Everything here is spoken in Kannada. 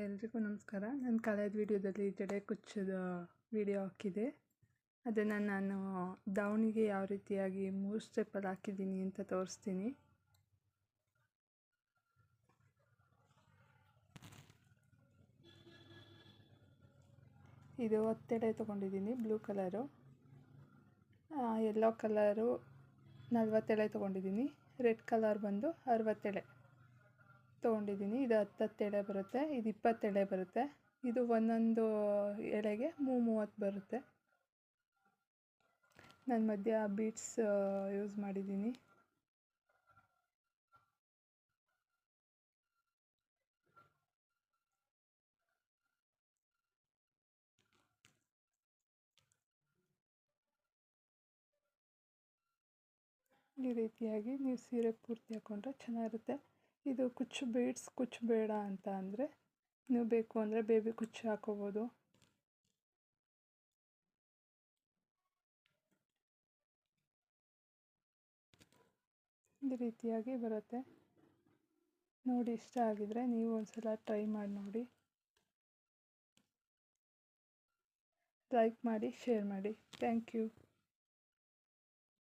ಎಲ್ರಿಗೂ ನಮಸ್ಕಾರ. ನಾನು ಕಳೆದ ವಿಡಿಯೋದಲ್ಲಿ ಜಡೆ ಕುಚ್ಚದ ವಿಡಿಯೋ ಹಾಕಿದೆ. ಅದನ್ನು ನಾನು ದಾವಣಿಗೆ ಯಾವ ರೀತಿಯಾಗಿ 3 ಸ್ಟೆಪ್ಪಲ್ಲಿ ಹಾಕಿದ್ದೀನಿ ಅಂತ ತೋರಿಸ್ತೀನಿ. ಇದು 10 ಎಳೆ ತೊಗೊಂಡಿದ್ದೀನಿ, ಬ್ಲೂ ಕಲರು. ಯೆಲ್ಲೋ ಕಲರು 40 ಎಳೆ ತೊಗೊಂಡಿದ್ದೀನಿ. ರೆಡ್ ಕಲರ್ ಬಂದು 60 ಎಳೆ ತೊಗೊಂಡಿದ್ದೀನಿ. ಇದು 10 ಎಳೆ ಬರುತ್ತೆ, ಇದು 20 ಎಳೆ ಬರುತ್ತೆ. ಇದು ಒಂದೊಂದು ಎಳೆಗೆ 30 ಬರುತ್ತೆ. ನಾನು ಮಧ್ಯ ಬೀಡ್ಸ್ ಯೂಸ್ ಮಾಡಿದ್ದೀನಿ. ಈ ರೀತಿಯಾಗಿ ನೀವು ಸೀರೆ ಪೂರ್ತಿ ಹಾಕ್ಕೊಂಡ್ರೆ ಚೆನ್ನಾಗಿರುತ್ತೆ. ಇದು ಕುಚ್ಚು ಬೀಡ್ಸ್ ಕುಚ್ಚು ಬೇಡ ಅಂತ ಅಂದರೆ ನೀವು ಬೇಕು ಅಂದರೆ ಬೇಬಿ ಕುಚ್ಚು ಹಾಕೋಬೋದು. ಈ ರೀತಿಯಾಗಿ ಬರುತ್ತೆ. ನೋಡಿ, ಇಷ್ಟ ಆಗಿದರೆ ನೀವು ಒಂದ್ಸಲ ಟ್ರೈ ಮಾಡಿ ನೋಡಿ. ಲೈಕ್ ಮಾಡಿ, ಶೇರ್ ಮಾಡಿ. Thank you.